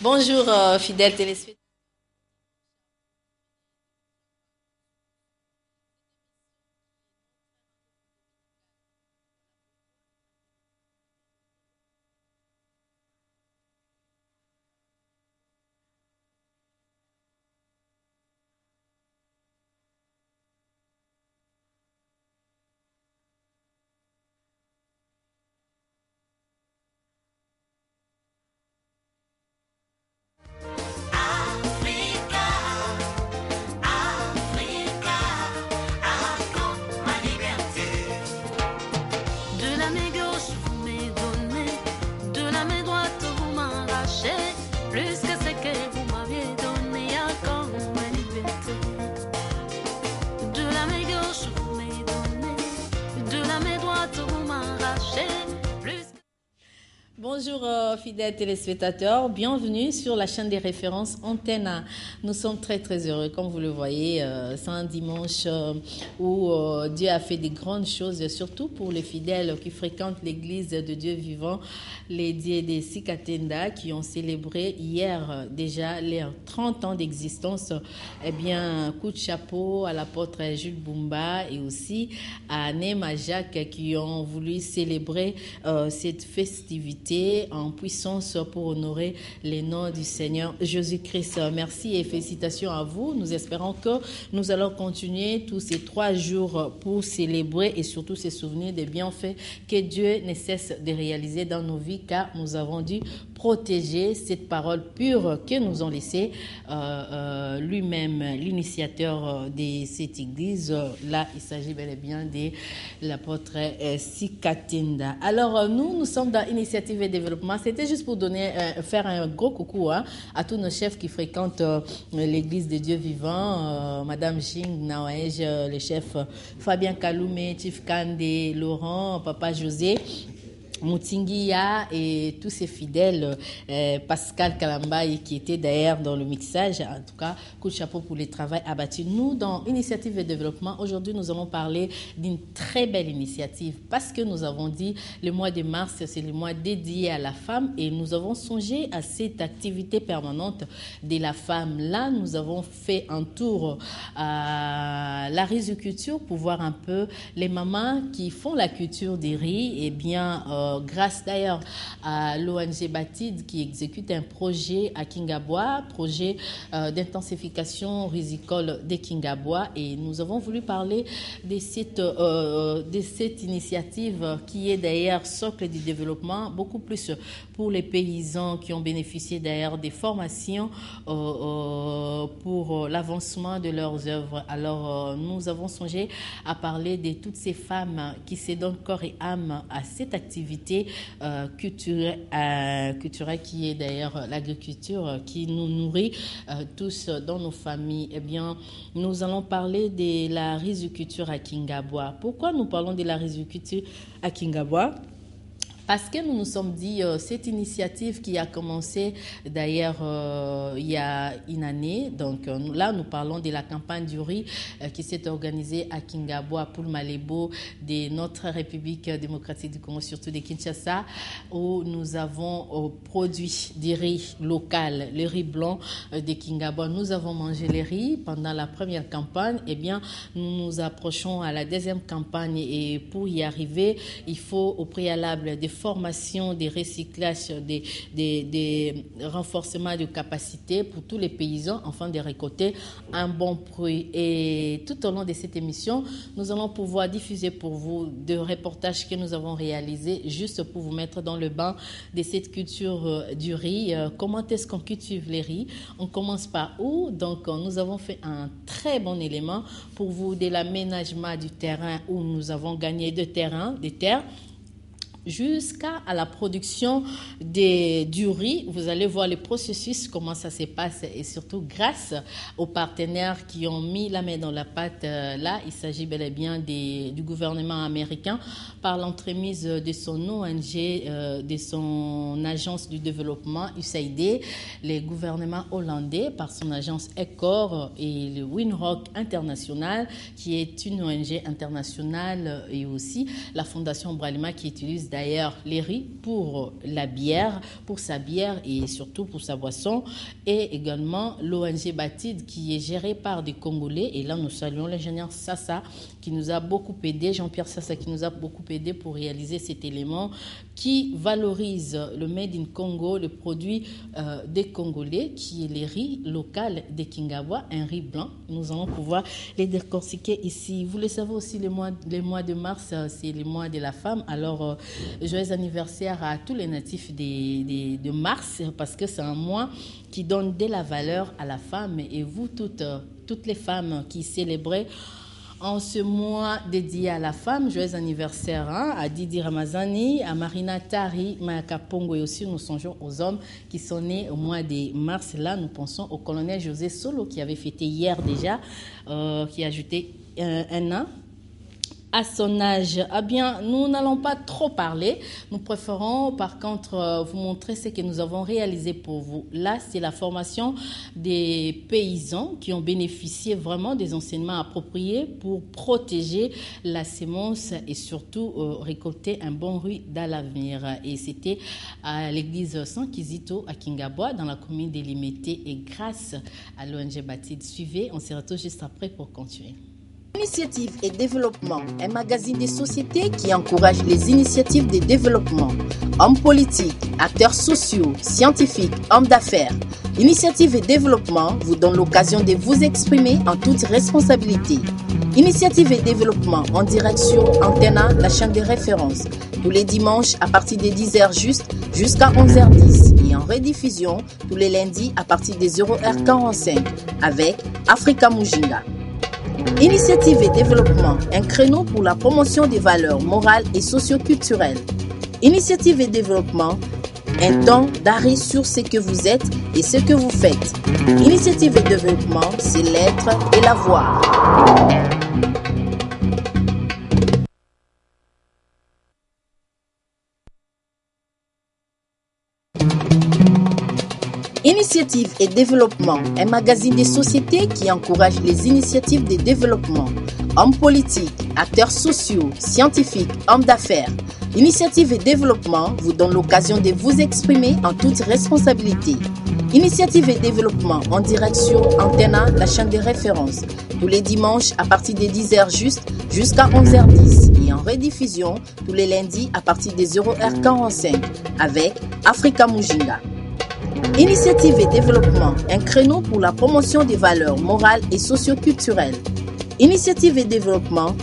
Bonjour, fidèles téléspectateurs. De la main gauche, vous m'avez donné, de la main droite, vous m'arrachez, plus que ce que vous m'aviez donné, encore ma liberté. De la main gauche, vous m'avez donné, de la main droite, vous m'arrachez, plus que... Bonjour, fidèles téléspectateurs. Bienvenue sur la chaîne des références Antenne. Nous sommes très, très heureux. Comme vous le voyez, c'est un dimanche où Dieu a fait des grandes choses, surtout pour les fidèles qui fréquentent l'église de Dieu vivant, les dieux des Sikatenda, qui ont célébré hier déjà leurs 30 ans d'existence. Eh bien, coup de chapeau à l'apôtre Jules Bumba et aussi à Nema Jacques qui ont voulu célébrer cette festivité en puissance pour honorer les noms du Seigneur Jésus-Christ. Merci et félicitations à vous. Nous espérons que nous allons continuer tous ces 3 jours pour célébrer et surtout se souvenir des bienfaits que Dieu ne cesse de réaliser dans nos vies, car nous avons dû protéger cette parole pure que nous ont laissée lui-même, l'initiateur de cette église. Là, il s'agit bel et bien de l'apôtre Sikatenda. Alors, nous sommes dans Initiative et Développement. C'était juste pour faire un gros coucou à tous nos chefs qui fréquentent l'église de Dieu vivant. Madame Jing Nawej, le chef Fabien Kaloumé, Chief Kande, Laurent, Papa José, Moutinguia et tous ses fidèles, Pascal Kalambaye qui était d'ailleurs dans le mixage. En tout cas, coup de chapeau pour le travail abattu. Nous, dans Initiative et Développement, aujourd'hui, nous allons parler d'une très belle initiative parce que nous avons dit le mois de mars, c'est le mois dédié à la femme et nous avons songé à cette activité permanente de la femme. Là, nous avons fait un tour à la riziculture pour voir un peu les mamans qui font la culture des riz. Et bien, grâce d'ailleurs à l'ONG Batid qui exécute un projet à Kingabois, projet d'intensification rizicole de Kingabois, et nous avons voulu parler de cette initiative qui est d'ailleurs socle du développement, beaucoup plus pour les paysans qui ont bénéficié d'ailleurs des formations pour l'avancement de leurs œuvres. Alors nous avons songé à parler de toutes ces femmes qui se donnent corps et âme à cette activité culturelle qui est d'ailleurs l'agriculture qui nous nourrit tous dans nos familles. Eh bien, nous allons parler de la riziculture à Kingabois. Pourquoi nous parlons de la riziculture à Kingabois? Parce que nous nous sommes dit, cette initiative qui a commencé d'ailleurs il y a une année, donc là nous parlons de la campagne du riz qui s'est organisée à Kingabois, pour le Malébo de notre République démocratique du Congo, surtout de Kinshasa, où nous avons produit du riz local, le riz blanc de Kingabois. Nous avons mangé les riz pendant la première campagne. Eh bien, nous nous approchons à la deuxième campagne et pour y arriver, il faut au préalable des formation, des recyclages, des renforcements de capacité pour tous les paysans afin de récolter un bon fruit. Et tout au long de cette émission, nous allons pouvoir diffuser pour vous des reportages que nous avons réalisés juste pour vous mettre dans le bain de cette culture du riz. Comment est-ce qu'on cultive les riz? On commence par où? Donc, nous avons fait un très bon élément pour vous de l'aménagement du terrain où nous avons gagné des terres jusqu'à la production du riz. Vous allez voir le processus, comment ça se passe, et surtout grâce aux partenaires qui ont mis la main dans la pâte. Là, il s'agit bel et bien du gouvernement américain par l'entremise de son ONG, de son agence du développement USAID, le gouvernement hollandais par son agence ECOR et le Winrock International qui est une ONG internationale, et aussi la Fondation Bralima qui utilise utilise d'ailleurs les riz pour la bière, pour sa bière et surtout pour sa boisson. Et également l'ONG Batid qui est gérée par des Congolais. Et là, nous saluons l'ingénieur Sassa qui nous a beaucoup aidé, Jean-Pierre Sassa qui nous a beaucoup aidé pour réaliser cet élément qui valorise le Made in Congo, le produit des Congolais, qui est les riz local des Kingabwa, un riz blanc. Nous allons pouvoir les décortiquer ici. Vous le savez aussi, les mois de mars, c'est les mois de la femme. Alors, joyeux anniversaire à tous les natifs de mars, parce que c'est un mois qui donne de la valeur à la femme. Et vous, toutes les femmes qui célébrez en ce mois dédié à la femme, joyeux anniversaire à Didi Ramazani, à Marina Tari, Mayaka Pongo et aussi nous songeons aux hommes qui sont nés au mois de mars. Là, nous pensons au colonel José Solo qui avait fêté hier déjà, qui a ajouté un an à son âge. Ah bien, nous n'allons pas trop parler. Nous préférons, par contre, vous montrer ce que nous avons réalisé pour vous. Là, c'est la formation des paysans qui ont bénéficié vraiment des enseignements appropriés pour protéger la sémence et surtout récolter un bon riz dans l'avenir. Et c'était à l'église San Kizito à Kingabwa, dans la commune de Limete. Et grâce à l'ONG Batid, suivez, on se retrouve juste après pour continuer. Initiative et développement, un magazine des sociétés qui encourage les initiatives de développement. Hommes politiques, acteurs sociaux, scientifiques, hommes d'affaires. Initiative et développement vous donne l'occasion de vous exprimer en toute responsabilité. Initiative et développement en direct sur Antenna, la chaîne de référence. Tous les dimanches à partir de 10h juste jusqu'à 11h10 et en rediffusion tous les lundis à partir de 0h45 avec Africa Mujinga. Initiative et développement, un créneau pour la promotion des valeurs morales et socio-culturelles. Initiative et développement, un temps d'arrêt sur ce que vous êtes et ce que vous faites. Initiative et développement, c'est l'être et la voix. Initiative et développement, un magazine des sociétés qui encourage les initiatives de développement. Hommes politiques, acteurs sociaux, scientifiques, hommes d'affaires. Initiative et développement vous donne l'occasion de vous exprimer en toute responsabilité. Initiative et développement en direct sur Antenna, la chaîne de référence. Tous les dimanches à partir de 10h juste jusqu'à 11h10 et en rediffusion tous les lundis à partir de 0h45 avec Africa Mujinga. Initiative et développement, un créneau pour la promotion des valeurs morales et socio-culturelles. Initiative et développement,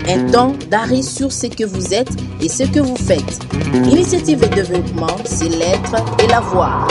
un temps d'arrêt sur ce que vous êtes et ce que vous faites. Initiative et développement, c'est l'être et la voix.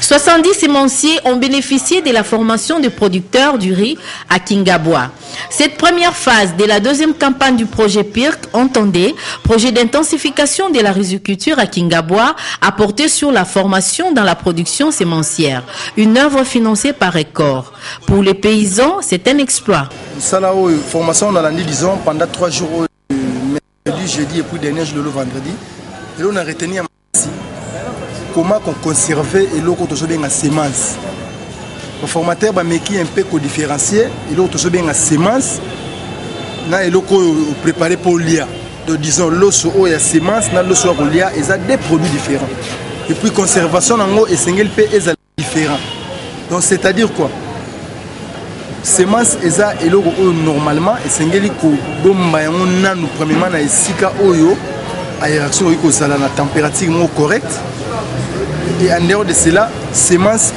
70 sémenciers ont bénéficié de la formation de producteurs du riz à Kingabwa. Cette première phase de la deuxième campagne du projet PIRC, entendez, projet d'intensification de la riziculture à Kingabwa, a porté sur la formation dans la production sémencière, une œuvre financée par Record. Pour les paysans, c'est un exploit. Ça, formation, on a lundi, disons, pendant 3 jours, mercredi, jeudi et puis dernier jour le vendredi. Et là, on a retenu comment on conservait et l'eau qu'on a sémence. Le formateur a mis un peu différencié et l'eau qu'on a sémence. Et l'eau qu'on préparé pour l'IA. Donc disons l'eau sur la sémence, l'eau sur l'IA, ils ont des produits différents. Et puis conservation en eau et single P est différent. Donc c'est-à-dire quoi? Sémence eza eloko oyo normalement esengeli ko bomba yango nanu premièrement na esika oyo aération iko sala na température mo correcte. Et en dehors de cela, sémence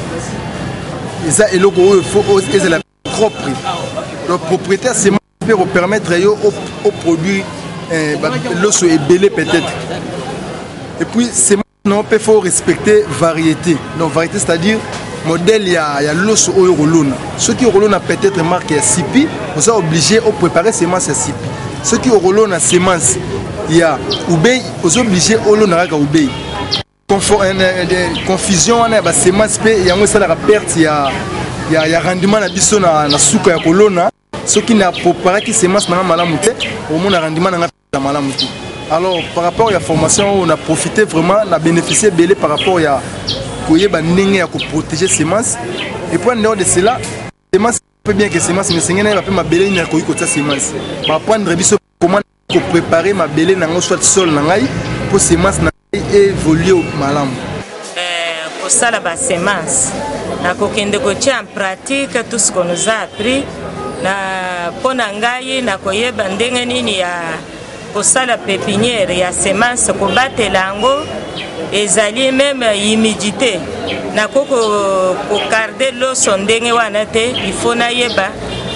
eza eloko oyo faut eza la propre. Le propriétaire sémence peut permettre au produit l'os est belé peut-être. Et puis sémence non peut faut respecter variété. Donc variété c'est-à-dire modèle il y a l'os au rolona. Ceux qui rolona peut-être marque à sipi, vous êtes obligé de préparer sémence à sipi. Ceux qui rolona sémence il y a oubei, vous êtes obligé au lona ka oubei. Confusion on a sémence pe il y a un salaire à perte il y a rendement na biso na suka ya kolona. Ceux qui n'a préparé qui sémence na malamu te, au moins rendement na malamu te. Alors par rapport à la formation on a profité vraiment, on a bénéficié belé par rapport à koyeba ndenge ya protéger semence et puis en dehors de cela semence peut bien que semence mais sengena va faire mabele ni akoyi kota semence va prendre biso comment préparer mabele nango soit sol nangai pour semence na évoluer au malamu pour ça la base semence na kokende kotia en pratique tout ce qu'on nous a appris na pona ngai na koyeba ndenge nini ya kosala pépinière ya semence kobatela yango ezali même humidité na koko garder l'eau ndenge wana te il faut na yeba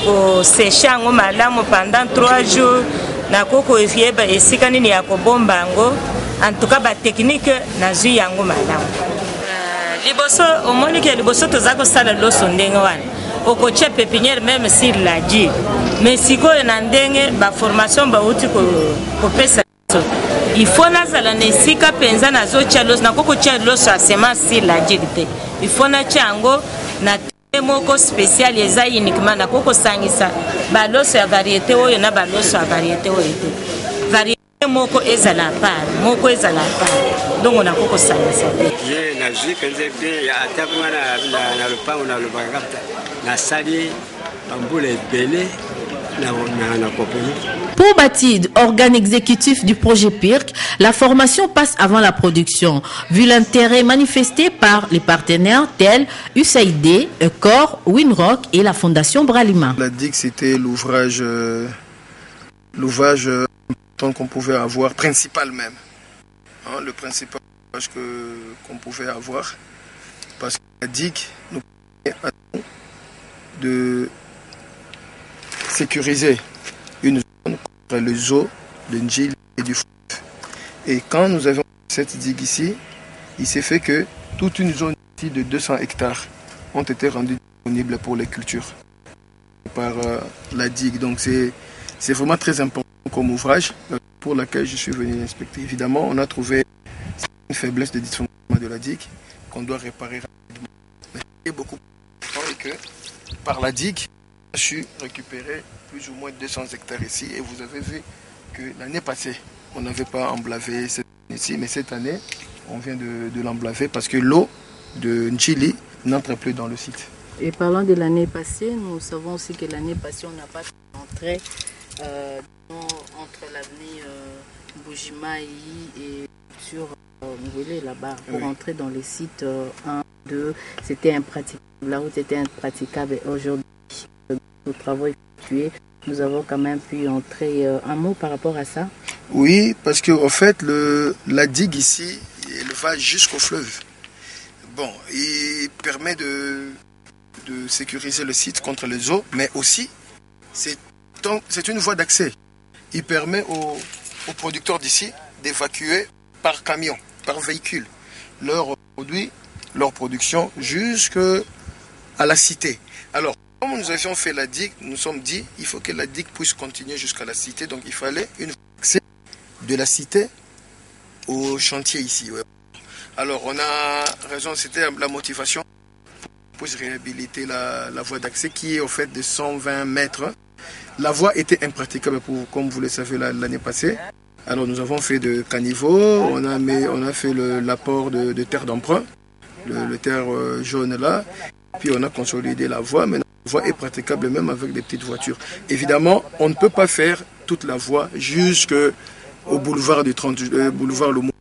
ko sécher yango malamu pendant 3 jours na koko yeba esika nini ya kobomba yango en tout cas ba technique na zui yango malamu liboso omoni ke liboso toza kosala l'eau ndenge wana okotia pépinière même sur la dit mais sikoyo na ndenge ba formation ba uti ko pesa il faut nazala na esika penza nazotia loso nakokotia loso ya semence sur la dit te il faut natia yango na te moko spécial eza uniquement nakokosangisa baloso ya variété oyo na baloso ya variété oyo te variété moko ezala part moko ezala part donc nakokosangisa ye na zwi penze pe ya atakuma na lupango na lubakapta na sali bambula ebele na kopeni. Pour Batid, organe exécutif du projet PIRC, la formation passe avant la production, vu l'intérêt manifesté par les partenaires tels USAID, ECOR, Winrock et la Fondation Bralima. La digue, c'était l'ouvrage qu'on pouvait avoir, principal même. Hein, le principal ouvrage qu'on pouvait avoir. Parce que la digue nous permet de sécuriser une zone contre les eaux de Ndjili et du fleuve. Et quand nous avons cette digue ici, il s'est fait que toute une zone ici de 200 hectares ont été rendues disponibles pour les cultures par la digue. Donc c'est vraiment très important comme ouvrage pour lequel je suis venu inspecter. Évidemment, on a trouvé une faiblesse de dysfonctionnement de la digue qu'on doit réparer rapidement. Mais ce qui est beaucoup plus important est que par la digue, on a su récupérer plus ou moins 200 hectares ici. Et vous avez vu que l'année passée, on n'avait pas emblavé cette année ici, mais cette année, on vient de l'emblaver parce que l'eau de Ndjili n'entre plus dans le site. Et parlant de l'année passée, nous savons aussi que l'année passée, on n'a pas entré entre l'avenue Boujimaï et sur Ngwele là-bas pour entrer dans les sites 1, 2. C'était impraticable. La route était impraticable. Et aujourd'hui, nos travaux effectués, nous avons quand même pu entrer. Un mot par rapport à ça? Oui, parce qu'en fait, la digue ici, elle va jusqu'au fleuve. Bon, il permet de sécuriser le site contre les eaux, mais aussi, c'est une voie d'accès. Il permet aux producteurs d'ici d'évacuer par camion, par véhicule, leurs produits, leur production jusqu'à la cité. Alors, comme nous avions fait la digue, nous nous sommes dit il faut que la digue puisse continuer jusqu'à la cité. Donc, il fallait une accès de la cité au chantier ici. Ouais. Alors, on a raison, c'était la motivation pour réhabiliter la voie d'accès qui est au fait de 120 mètres. La voie était impraticable, comme vous le savez, l'année passée. Alors nous avons fait de caniveaux, on a fait l'apport de terre d'emprunt, le terre jaune là, puis on a consolidé la voie. Maintenant, la voie est praticable même avec des petites voitures. Évidemment, on ne peut pas faire toute la voie jusqu'au boulevard boulevard Le Mont.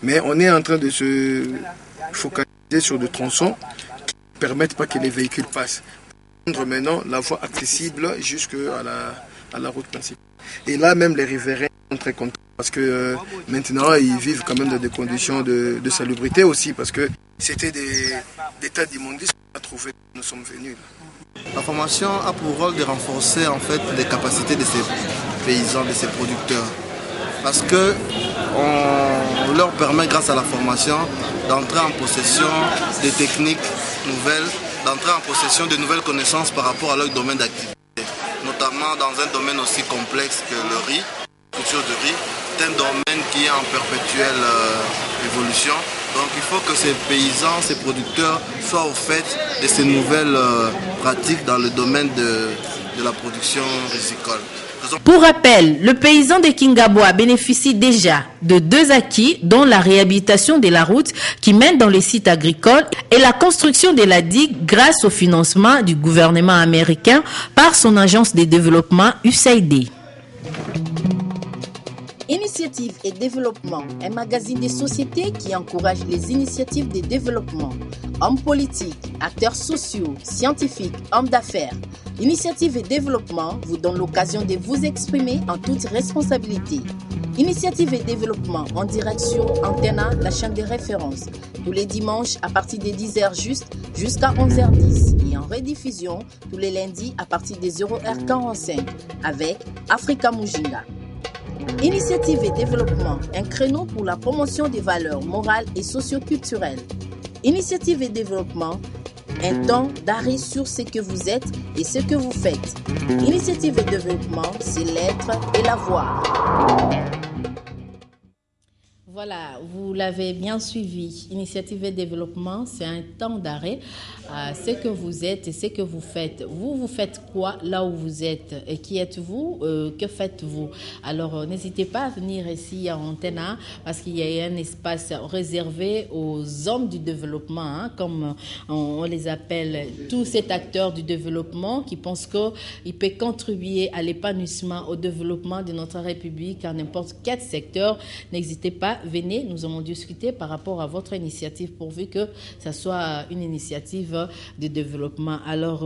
Mais on est en train de se focaliser sur des tronçons qui ne permettent pas que les véhicules passent. Maintenant la voie accessible jusqu'à la route principale. Et là même les riverains sont très contents parce que maintenant ils vivent quand même dans des conditions de salubrité aussi parce que c'était des tas d'immondices qu'on a trouvé quand nous sommes venus. La formation a pour rôle de renforcer en fait les capacités de ces paysans, de ces producteurs. Parce que on leur permet grâce à la formation d'entrer en possession de techniques nouvelles, d'entrer en possession de nouvelles connaissances par rapport à leur domaine d'activité, notamment dans un domaine aussi complexe que le riz, la culture de riz. C'est un domaine qui est en perpétuelle évolution. Donc il faut que ces paysans, ces producteurs soient au fait de ces nouvelles pratiques dans le domaine de la production risicole. Pour rappel, le paysan de Kingaboa bénéficie déjà de 2 acquis, dont la réhabilitation de la route qui mène dans les sites agricoles et la construction de la digue grâce au financement du gouvernement américain par son agence de développement USAID. Initiative et développement, un magazine des sociétés qui encourage les initiatives de développement. Hommes politiques, acteurs sociaux, scientifiques, hommes d'affaires. Initiative et développement vous donne l'occasion de vous exprimer en toute responsabilité. Initiative et développement en direct sur Antenna, la chaîne de référence, tous les dimanches à partir de 10h jusqu'à 11h10 et en rediffusion tous les lundis à partir de 0h45 avec Africa Mujinga. Initiative et développement, un créneau pour la promotion des valeurs morales et socio-culturelles. Initiative et développement, un temps d'arrêt sur ce que vous êtes et ce que vous faites. Initiative et développement, c'est l'être et la voix. Voilà, vous l'avez bien suivi. Initiative et développement, c'est un temps d'arrêt à ce que vous êtes et ce que vous faites. Vous faites quoi là où vous êtes? Et qui êtes-vous? Que faites-vous? Alors, n'hésitez pas à venir ici à Antenna parce qu'il y a un espace réservé aux hommes du développement, hein, comme on les appelle, tous ces acteurs du développement qui pensent qu'ils peuvent contribuer à l'épanouissement, au développement de notre République en n'importe quel secteur. N'hésitez pas. Venez, nous allons discuter par rapport à votre initiative pourvu que ça soit une initiative de développement. Alors,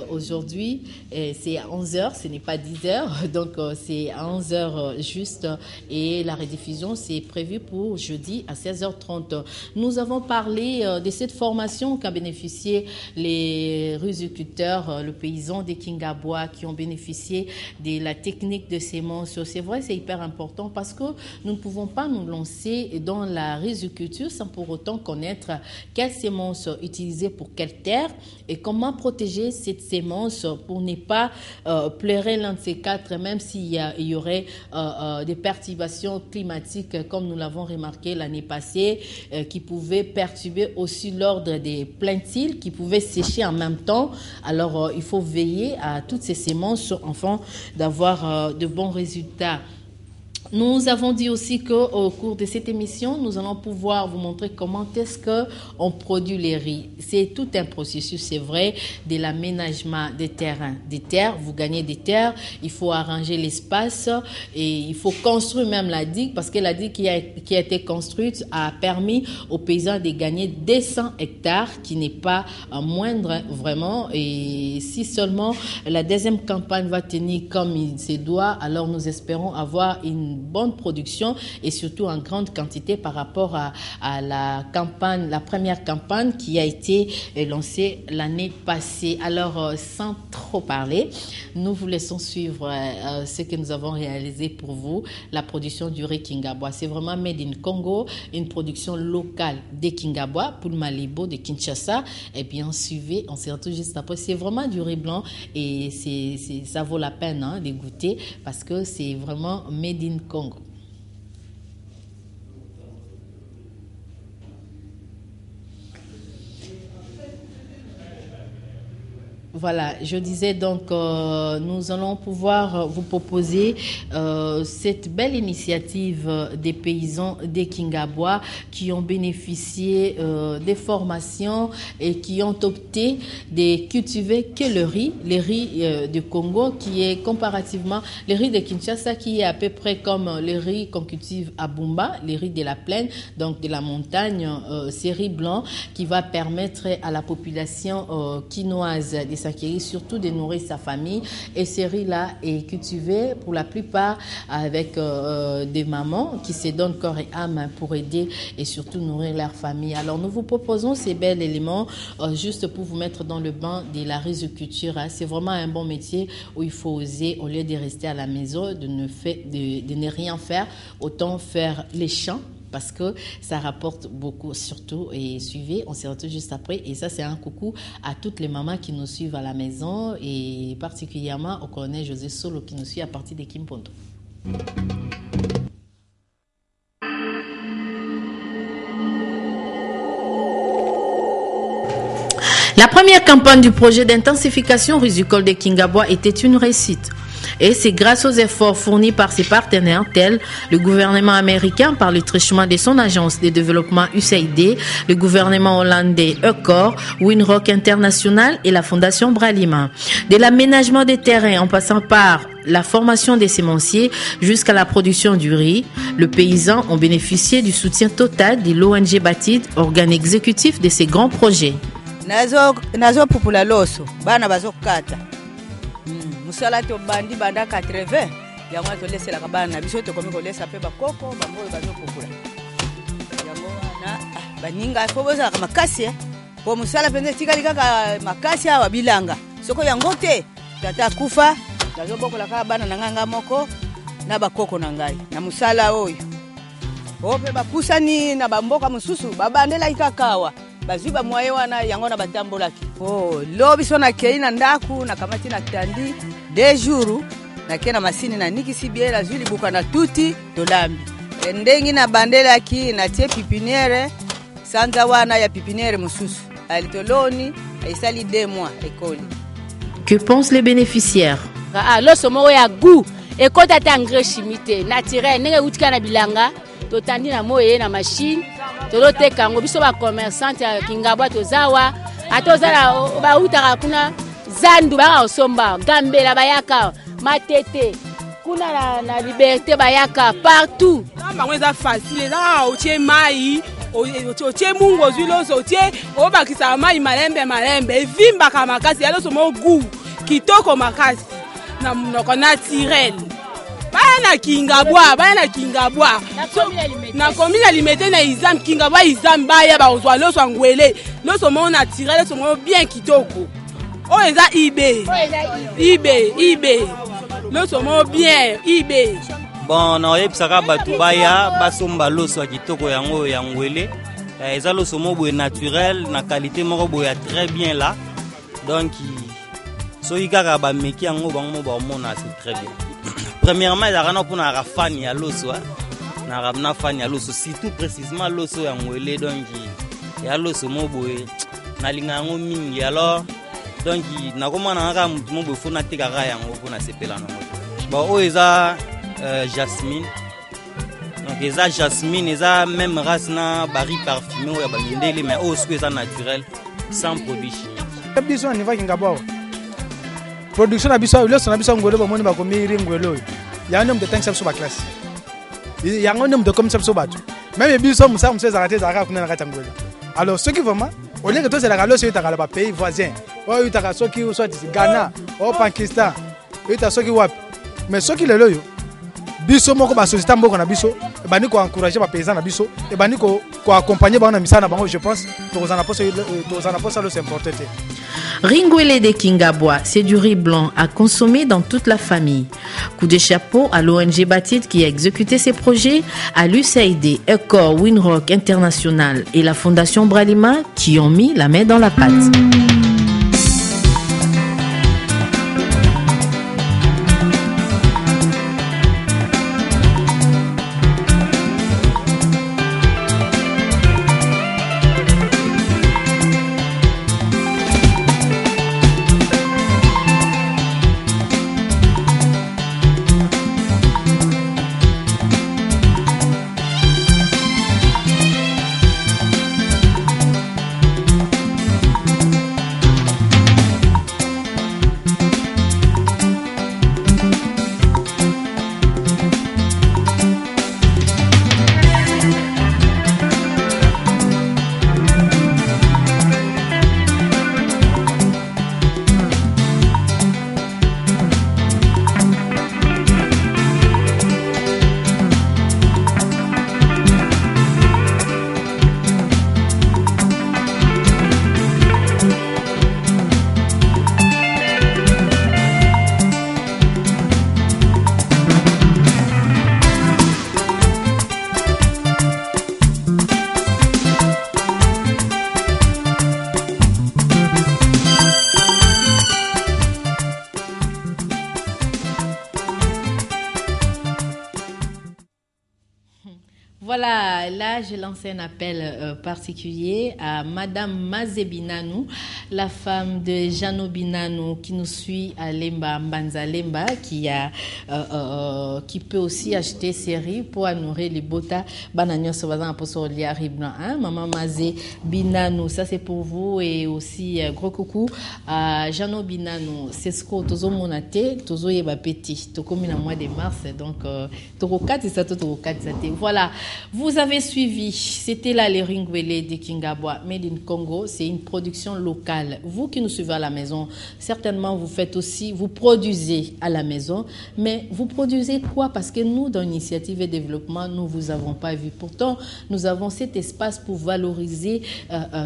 aujourd'hui, c'est à 11h, ce n'est pas 10h, donc c'est à 11h juste et la rediffusion, c'est prévu pour jeudi à 16h30. Nous avons parlé de cette formation qu'a bénéficié les riziculteurs, le paysan des Kingaboa qui ont bénéficié de la technique de sémence. C'est vrai, c'est hyper important parce que nous ne pouvons pas nous lancer dans la riziculture sans pour autant connaître quelle sémence utiliser pour quelle terre et comment protéger cette sémence pour ne pas pleurer l'un de ces quatre, même s'il y aurait des perturbations climatiques comme nous l'avons remarqué l'année passée, qui pouvaient perturber aussi l'ordre des plaintiles, qui pouvaient sécher en même temps. Alors, il faut veiller à toutes ces sémences afin d'avoir de bons résultats. Nous avons dit aussi qu'au cours de cette émission, nous allons pouvoir vous montrer comment est-ce qu'on produit les riz. C'est tout un processus, c'est vrai, de l'aménagement des terrains. Des terres, vous gagnez des terres, il faut arranger l'espace et il faut construire même la digue parce que la digue qui a été construite a permis aux paysans de gagner 200 hectares, qui n'est pas moindre vraiment. Et si seulement la deuxième campagne va tenir comme il se doit, alors nous espérons avoir une bonne production et surtout en grande quantité par rapport à la première campagne qui a été lancée l'année passée. Alors, sans trop parler, nous vous laissons suivre ce que nous avons réalisé pour vous, la production du riz Kingaboa. C'est vraiment made in Congo, une production locale des Kingaboa pour le Malibo de Kinshasa. Et bien, suivez, on se retrouve juste après. C'est vraiment du riz blanc et ça vaut la peine de goûter parce que c'est vraiment made in Congo. Voilà, je disais donc, nous allons pouvoir vous proposer cette belle initiative des paysans des Kingaboa qui ont bénéficié des formations et qui ont opté de cultiver que le riz du Congo qui est comparativement, le riz de Kinshasa qui est à peu près comme le riz qu'on cultive à Bumba, le riz de la plaine, donc de la montagne, c'est riz blanc qui va permettre à la population quinoise de s'acquérir, surtout de nourrir sa famille. Et ce riz-là est cultivé pour la plupart avec des mamans qui se donnent corps et âme pour aider et surtout nourrir leur famille. Alors nous vous proposons ces bels éléments juste pour vous mettre dans le bain de la riziculture. C'est vraiment un bon métier où il faut oser, au lieu de rester à la maison, de ne rien faire, autant faire les champs, parce que ça rapporte beaucoup, surtout. Et suivez, on se retrouve juste après. Et ça, c'est un coucou à toutes les mamans qui nous suivent à la maison et particulièrement au colonel José Solo qui nous suit à partir de Kimpondo. La première campagne du projet d'intensification risicole de Kingabois était une réussite. Et c'est grâce aux efforts fournis par ses partenaires tels le gouvernement américain par le truchement de son agence de développement USAID, le gouvernement hollandais ECOR, Winrock International et la fondation Bralima. De l'aménagement des terrains en passant par la formation des sémenciers jusqu'à la production du riz, les paysans ont bénéficié du soutien total de l'ONG Batid, organe exécutif de ces grands projets. Nazo pupula loso, bana bazokata. Musala to bandi banda 80 yango to lesela ka bana biso to komi ko lesa pe bakoko bango bazokukula yango na baninga fo boza ka makasi po musala pende tikali kaka makasi awa bilanga soko yango te tata kufa nazo bokola ka bana nanganga moko na bakoko na ngai na musala oyo ope bapusani na bamboka mususu babandela ikakawa baziba mwaye wana yango na batambolaki lobi so na kei na ndaku na kamati na tandi 2 jours na kena masini na nikisi biela zuli buka na tuti dolambi ndengi na bandela ki na tie pipiniere sanza wana ya pipiniere mususu alitoloni aisali 2 mois école. Que pensent les bénéficiaires? Lo somo ya gu ekota ta engrais chimique naturel nenge utika na bilanga totandi na moye na machine toloteka ngo biso ba commerçant ya Kingabois tozawa atozala ba utaka kuna zandu ba osomba gambela bayaka matete kuna na liberté bayaka partout bango eza facile eza otie mai otie mungu oziloso otie obakisa mai malembe evimbaka makasi yaloso mo gu kitoko makasi na monoko naturel bana Kingabois na commune alimete na Izam Kingabois Izam baya ba ozwa loso ngwele loso mo naturel loso mo bien kitoko o eza ibe loso mo bien ibe bon na yebisaka batu baya basomba loso ya kitoko yango ya ngwele eza loso mo boye naturel na qualité moko boye très bien là donc so ikaka ba meki yango bango ba mona c'est très bien. Premièrement, il y a un peu de fani à l'osso, na fani à l'osso, surtout précisément l'osso ya ngwele donc il y a l'osso moboé, na lingango mingi alors donc na koma na nga mutumo bofo na tekaka yango pona sepela na moto. Bon o eza jasmine. Donc eza jasmine, eza même race na bari parfumé ya bandele mais o ce que eza naturel sans produits chimiques. Biso ni va Kingabois. Production na biso loso na biso ngwele ba moni ba komiri ngwele ya nom de tank so ba classe ya nom de comme ça so ba même biso musa zakate zaka kuna na kata ngwele alors ce qui vraiment au lieu que toi c'est la loso itaka ba pays voisins o itaka soki soit Ghana o Pakistan ita soki wapi mais soki lelo yo biso moko ba société mboko na biso e bani ko encourager ba paysans na biso e bani ko accompagner ba na misana bango je pense tozana posa le c'est important. Ringwele de Kingabois, c'est du riz blanc à consommer dans toute la famille. Coup de chapeau à l'ONG Batid qui a exécuté ces projets, à l'USAID, ECOR, Winrock International et la fondation Bralima qui ont mis la main dans la pâte. Voilà, là, je lance un appel particulier à Madame Mazé Binanou, la femme de Jano Binanou qui nous suit à Lemba, Mbanza Lemba, qui peut aussi acheter ses riz pour nourrir les botas. Bananios Sauvazan Apostle Liaribna. Maman Mazé Binanou, ça c'est pour vous et aussi gros coucou à Jano Binanou. C'est ce que Tozo Monate, Tozo Yeba Petit, Toko Mina mois de mars, donc Torokat, c'est ça, Torokat, voilà. Vous avez suivi, c'était là les Ringwele de Kingabwa, Made in Congo, c'est une production locale. Vous qui nous suivez à la maison, certainement vous faites aussi, vous produisez à la maison, mais vous produisez quoi? Parce que nous, dans l'initiative et développement, nous vous avons pas vu. Pourtant, nous avons cet espace pour valoriser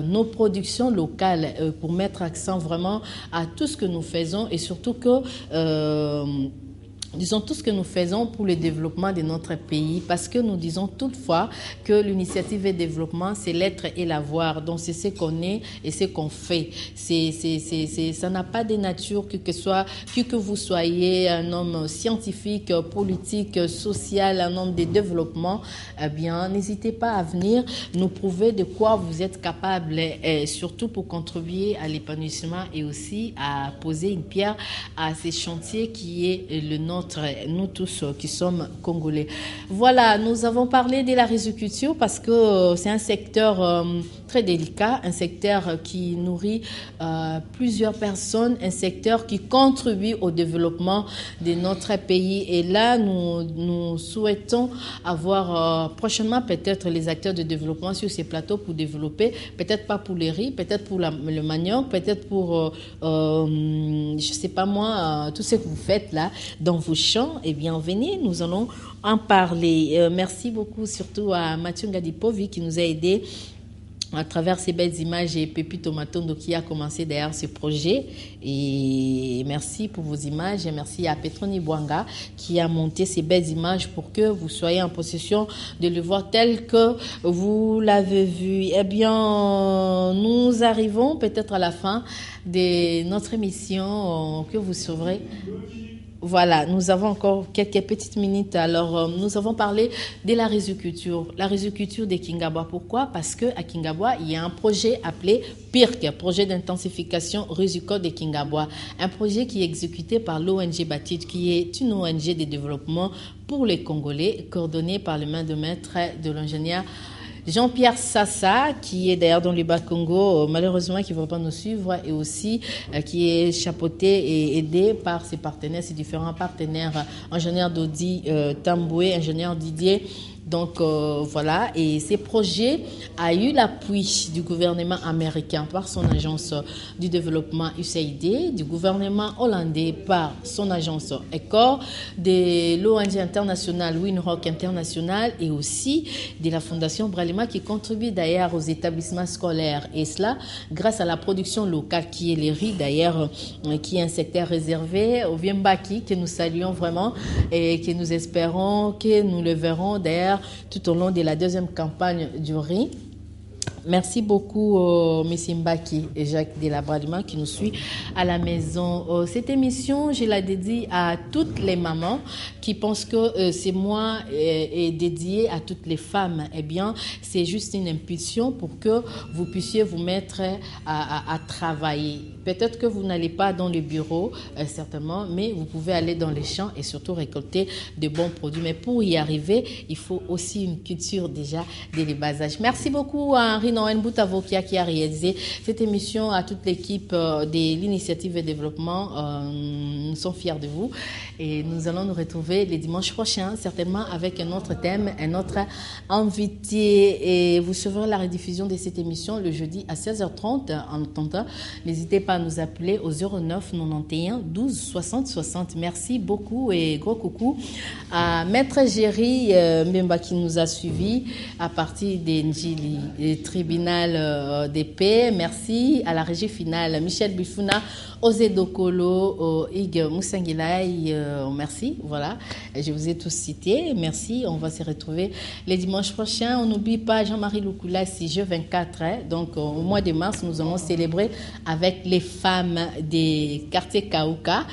nos productions locales, pour mettre accent vraiment à tout ce que nous faisons et surtout que disons tout ce que nous faisons pour le développement de notre pays, parce que nous disons toutefois que l'initiative et développement, c'est l'être et l'avoir. Donc c'est ce qu'on est et ce qu'on fait. Ça n'a pas de nature que vous soyez un homme scientifique, politique, social, un homme de développement. Eh bien, n'hésitez pas à venir nous prouver de quoi vous êtes capable, et surtout pour contribuer à l'épanouissement et aussi à poser une pierre à ces chantiers qui est le nôtre. Nous tous qui sommes congolais. Voilà, nous avons parlé de la riziculture parce que c'est un secteur très délicat, un secteur qui nourrit plusieurs personnes, un secteur qui contribue au développement de notre pays. Et là, nous souhaitons avoir prochainement peut-être les acteurs de développement sur ces plateaux pour développer, peut-être pas pour les riz, peut-être pour le manioc, peut-être pour, je sais pas moi, tout ce que vous faites là dans vos champs. Eh bien, venez, nous allons en parler. Merci beaucoup surtout à Mathieu Ngadipovi qui nous a aidés à travers ces belles images et Pépito Matondo qui a commencé derrière ce projet. Et merci pour vos images et merci à Petroni Bwanga qui a monté ces belles images pour que vous soyez en possession de le voir tel que vous l'avez vu. Eh bien, nous arrivons peut-être à la fin de notre émission que vous suivrez. Voilà, nous avons encore quelques petites minutes. Alors, nous avons parlé de la riziculture de Kingabwa. Pourquoi? Parce que à Kingabwa, il y a un projet appelé PIRC, projet d'intensification risicole de Kingabwa. Un projet qui est exécuté par l'ONG Batid, qui est une ONG de développement pour les Congolais, coordonnée par les mains de maître de l'ingénieur Jean-Pierre Sassa, qui est d'ailleurs dans le Bas-Congo, malheureusement qui ne va pas nous suivre, et aussi qui est chapeauté et aidé par ses partenaires, ses différents partenaires, ingénieur Dodi Tamboué, ingénieur Didier. Donc voilà, et ces projets a eu l'appui du gouvernement américain par son agence du développement USAID, du gouvernement hollandais par son agence ECOR, de l'ONG internationale Winrock International et aussi de la Fondation Bralima qui contribue d'ailleurs aux établissements scolaires. Et cela grâce à la production locale qui est les riz d'ailleurs, qui est un secteur réservé au Viembaki que nous saluons vraiment et que nous espérons que nous le verrons d'ailleurs tout au long de la deuxième campagne du riz. Merci beaucoup, M. Mbaki et Jacques Delabradima qui nous suit à la maison. Cette émission, je la dédie à toutes les mamans qui pensent que c'est moi et dédié à toutes les femmes. Eh bien, c'est juste une impulsion pour que vous puissiez vous mettre à travailler. Peut-être que vous n'allez pas dans le bureau, certainement, mais vous pouvez aller dans les champs et surtout récolter de bons produits. Mais pour y arriver, il faut aussi une culture déjà dès le bas âge. Merci beaucoup à Henri Noël Boutavokia qui a réalisé cette émission, à toute l'équipe de l'initiative et développement. Nous sommes fiers de vous et nous allons nous retrouver les dimanches prochains, certainement avec un autre thème, un autre invité. Et vous suivrez la rediffusion de cette émission le jeudi à 16h30. En attendant, n'hésitez pas à nous appeler au 09 91 12 60 60. Merci beaucoup et gros coucou à Maître Géry Mbemba qui nous a suivis à partir des Njili, tribunal des paix. Merci à la régie finale Michel Bifuna, Ozé Dokolo, Ig Moussangilai. Merci, voilà, je vous ai tous cités. Merci, on va se retrouver les dimanches prochains. On n'oublie pas Jean-Marie Lukula, c'est jeudi 24. Donc au mois de mars, nous allons célébrer avec les et femmes des quartiers Kauka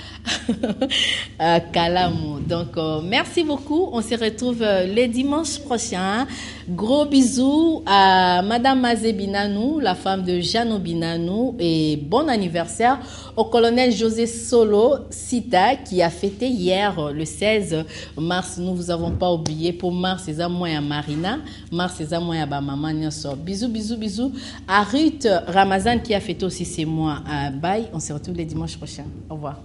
à Kalamu. Donc, merci beaucoup. On se retrouve le dimanche prochain. Gros bisous à Madame Mazé Binanou, la femme de Jeannot Binanou, et bon anniversaire au colonel José Solo Sita qui a fêté hier le 16 mars. Nous vous avons pas oublié. Pour mars, c'est à moi et à Marina. Mars, c'est à moi et à maman. Bisous, bisous, bisous. À Ruth Ramazan qui a fêté aussi ses mois à Baye. On se retrouve le dimanche prochain. Au revoir.